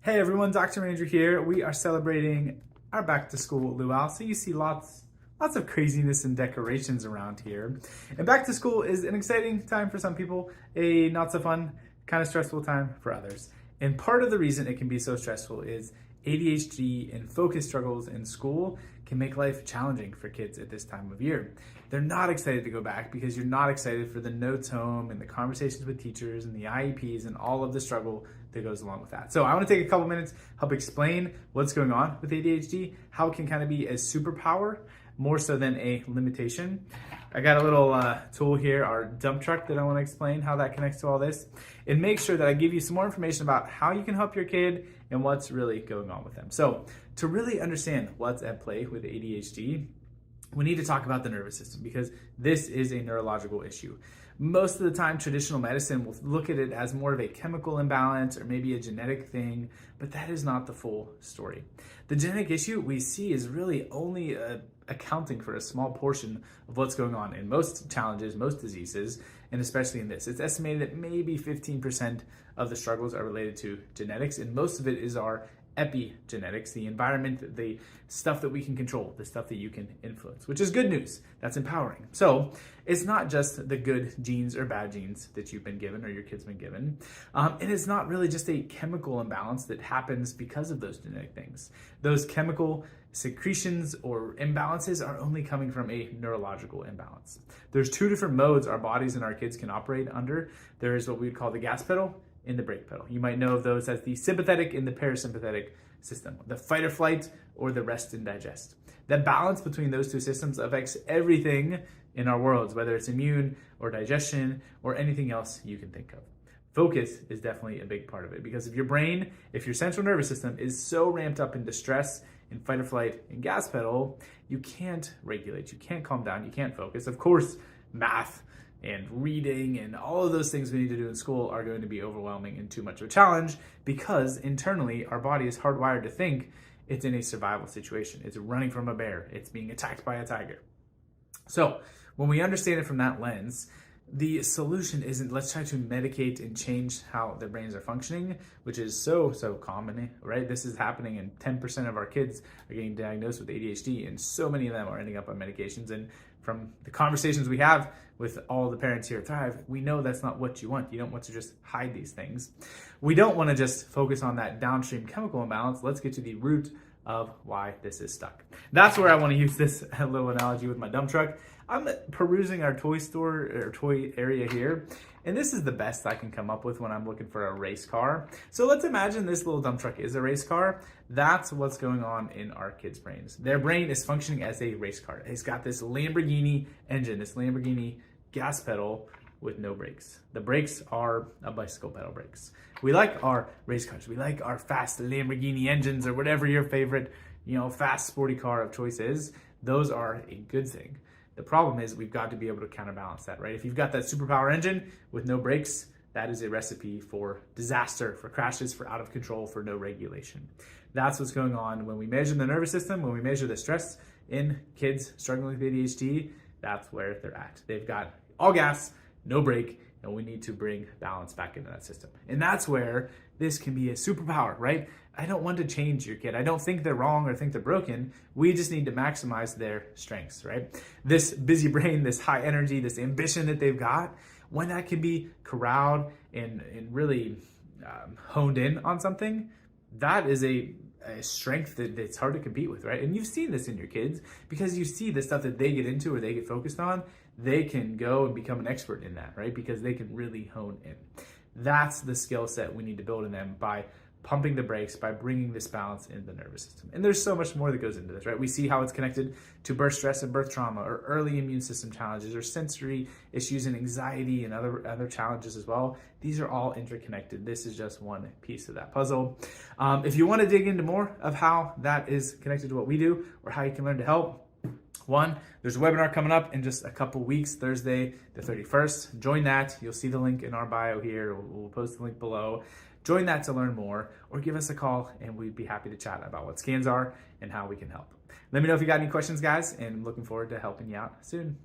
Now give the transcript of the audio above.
Hey everyone, Dr. Ranger here. We are celebrating our back to school luau. So you see lots of craziness and decorations around here. And back to school is an exciting time for some people, a not so fun, kind of stressful time for others. And part of the reason it can be so stressful is ADHD and focus struggles in school can make life challenging for kids at this time of year. They're not excited to go back because you're not excited for the notes home and the conversations with teachers and the IEPs and all of the struggle that goes along with that. So I want to take a couple minutes, help explain what's going on with ADHD, how it can kind of be a superpower more so than a limitation. I got a little tool here, our dump truck, that I want to explain how that connects to all this, and make sure that I give you some more information about how you can help your kid and what's really going on with them. So to really understand what's at play with ADHD, we need to talk about the nervous system because this is a neurological issue. Most of the time, traditional medicine will look at it as more of a chemical imbalance or maybe a genetic thing, but that is not the full story. The genetic issue we see is really only accounting for a small portion of what's going on in most challenges, most diseases, and especially in this. It's estimated that maybe 15% of the struggles are related to genetics, and most of it is our epigenetics, the environment, the stuff that we can control, the stuff that you can influence, which is good news. That's empowering. So it's not just the good genes or bad genes that you've been given or your kid's been given. And it's not really just a chemical imbalance that happens because of those genetic things. Those chemical secretions or imbalances are only coming from a neurological imbalance. There's two different modes our bodies and our kids can operate under. There's what we would call the gas pedal and the brake pedal. You might know of those as the sympathetic and the parasympathetic system, the fight or flight or the rest and digest. The balance between those two systems affects everything in our worlds, whether it's immune or digestion or anything else you can think of. Focus is definitely a big part of it because if your central nervous system is so ramped up in distress, in fight or flight, and gas pedal, you can't regulate, you can't calm down, you can't focus. Of course, math and reading and all of those things we need to do in school are going to be overwhelming and too much of a challenge because internally our body is hardwired to think it's in a survival situation. It's running from a bear. It's being attacked by a tiger. So when we understand it from that lens, the solution isn't let's try to medicate and change how their brains are functioning, which is so common, right? This is happening and 10% of our kids are getting diagnosed with ADHD and so many of them are ending up on medications. And from the conversations we have with all the parents here at Thrive, we know that's not what you want. You don't want to just hide these things. We don't want to just focus on that downstream chemical imbalance. Let's get to the root of why this is stuck. That's where I want to use this little analogy with my dump truck. I'm perusing our toy store or toy area here, and this is the best I can come up with when I'm looking for a race car. So let's imagine this little dump truck is a race car. That's what's going on in our kids' brains. Their brain is functioning as a race car. It's got this Lamborghini engine, this Lamborghini gas pedal with no brakes. The brakes are a bicycle pedal brakes. We like our race cars. We like our fast Lamborghini engines or whatever your favorite, fast sporty car of choice is. Those are a good thing. The problem is we've got to be able to counterbalance that, right? If you've got that superpower engine with no brakes, that is a recipe for disaster, for crashes, for out of control, for no regulation. That's what's going on when we measure the nervous system, when we measure the stress in kids struggling with ADHD, that's where they're at. They've got all gas, no brake, and we need to bring balance back into that system. And that's where this can be a superpower, right? I don't want to change your kid. I don't think they're wrong or think they're broken. We just need to maximize their strengths, right? This busy brain, this high energy, this ambition that they've got, when that can be corralled and really honed in on something, that is a strength that's hard to compete with, right? And you've seen this in your kids because you see the stuff that they get into or they get focused on, they can go and become an expert in that, right? Because they can really hone in. That's the skill set we need to build in them by pumping the brakes, by bringing this balance in the nervous system. And there's so much more that goes into this, right? We see how it's connected to birth stress and birth trauma or early immune system challenges or sensory issues and anxiety and other challenges as well. These are all interconnected. This is just one piece of that puzzle. If you want to dig into more of how that is connected to what we do or how you can learn to help, there's a webinar coming up in just a couple weeks, Thursday the 31st. Join that. You'll see the link in our bio here. We'll post the link below. Join that to learn more or give us a call and we'd be happy to chat about what scans are and how we can help. Let me know if you got any questions, guys, and I'm looking forward to helping you out soon.